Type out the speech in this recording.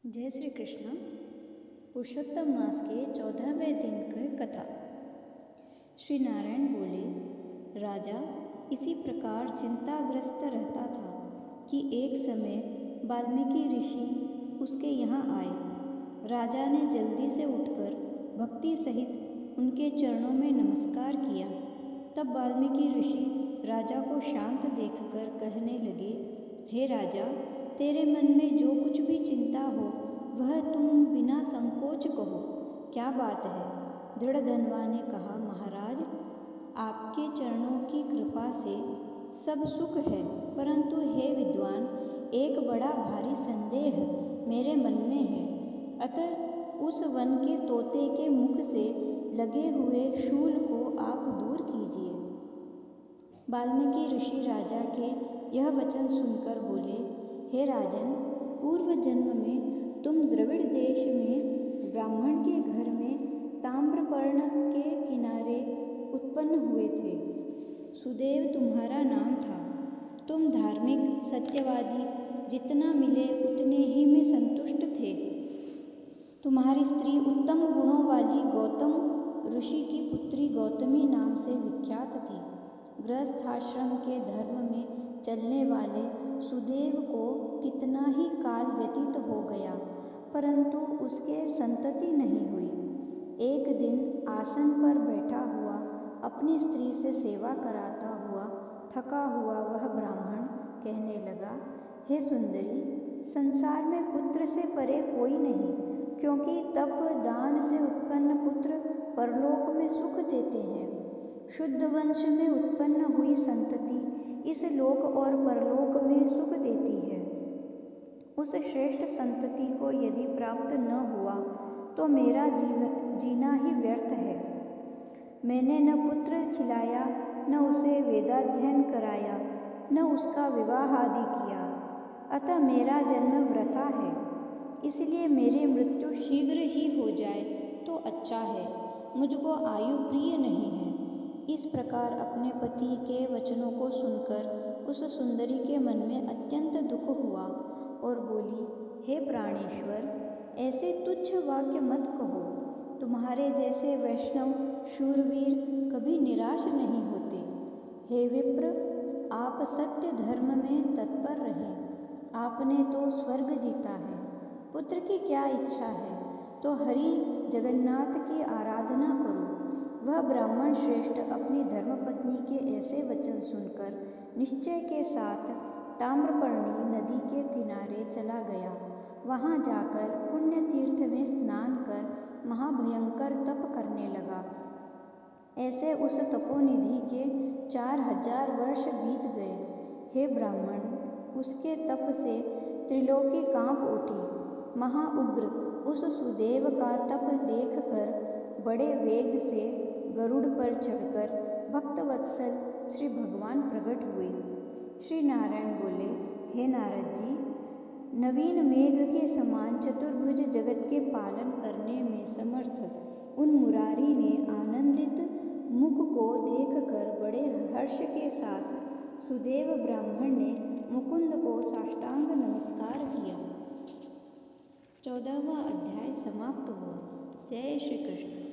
जय श्री कृष्ण। पुरुषोत्तम मास के 14वें दिन की कथा। श्री नारायण बोले, राजा इसी प्रकार चिंताग्रस्त रहता था कि एक समय वाल्मीकि ऋषि उसके यहाँ आए। राजा ने जल्दी से उठकर भक्ति सहित उनके चरणों में नमस्कार किया। तब वाल्मीकि ऋषि राजा को शांत देखकर कहने लगे, हे राजा, तेरे मन में जो कुछ भी चिंता हो वह तुम बिना संकोच कहो, क्या बात है? दृढ़धनवा ने कहा, महाराज, आपके चरणों की कृपा से सब सुख है, परंतु हे विद्वान, एक बड़ा भारी संदेह मेरे मन में है। अतः उस वन के तोते के मुख से लगे हुए शूल को आप दूर कीजिए। वाल्मीकि ऋषि राजा के यह वचन सुनकर बोले, हे राजन, पूर्व जन्म में तुम द्रविड़ देश में ब्राह्मण के घर में ताम्रपर्ण के किनारे उत्पन्न हुए थे। सुदेव तुम्हारा नाम था। तुम धार्मिक, सत्यवादी, जितना मिले उतने ही में संतुष्ट थे। तुम्हारी स्त्री उत्तम गुणों वाली गौतम ऋषि की पुत्री गौतमी नाम से विख्यात थी। गृहस्थाश्रम के धर्म में चलने वाले सुदेव को कितना ही काल व्यतीत हो गया, परंतु उसके संतति नहीं हुई। एक दिन आसन पर बैठा हुआ अपनी स्त्री से सेवा कराता हुआ थका हुआ वह ब्राह्मण कहने लगा, हे सुंदरी, संसार में पुत्र से परे कोई नहीं, क्योंकि तप दान से उत्पन्न पुत्र परलोक में सुख देते हैं। शुद्ध वंश में उत्पन्न हुई संतति इस लोक और परलोक में सुख देती है। उस श्रेष्ठ संतति को यदि प्राप्त न हुआ तो मेरा जीना ही व्यर्थ है। मैंने न पुत्र खिलाया, न उसे वेदाध्ययन कराया, न उसका विवाह आदि किया, अतः मेरा जन्म वृथा है। इसलिए मेरी मृत्यु शीघ्र ही हो जाए तो अच्छा है। मुझको आयु प्रिय नहीं है। इस प्रकार अपने पति के वचनों को सुनकर उस सुंदरी के मन में अत्यंत दुख हुआ और बोली, हे प्राणेश्वर, ऐसे तुच्छ वाक्य मत कहो। तुम्हारे जैसे वैष्णव शूरवीर कभी निराश नहीं होते। हे विप्र, आप सत्य धर्म में तत्पर रहें। आपने तो स्वर्ग जीता है। पुत्र की क्या इच्छा है तो हरि जगन्नाथ की आराधना करो। वह ब्राह्मण श्रेष्ठ अपनी धर्मपत्नी के ऐसे वचन सुनकर निश्चय के साथ ताम्रपर्णी नदी के किनारे चला गया। वहाँ जाकर पुण्य तीर्थ में स्नान कर महाभयंकर तप करने लगा। ऐसे उस तपोनिधि के 4000 वर्ष बीत गए। हे ब्राह्मण, उसके तप से त्रिलोकी कांप उठी। महाउग्र उस सुदेव का तप देखकर बड़े वेग से गरुड़ पर चढ़कर भक्तवत्सल श्री भगवान प्रकट हुए। श्री नारायण बोले, हे नारद जी, नवीन मेघ के समान चतुर्भुज जगत के पालन करने में समर्थ उन मुरारी ने आनंदित मुख को देखकर बड़े हर्ष के साथ सुदेव ब्राह्मण ने मुकुंद को साष्टांग नमस्कार किया। 14वां अध्याय समाप्त हुआ। जय श्री कृष्ण।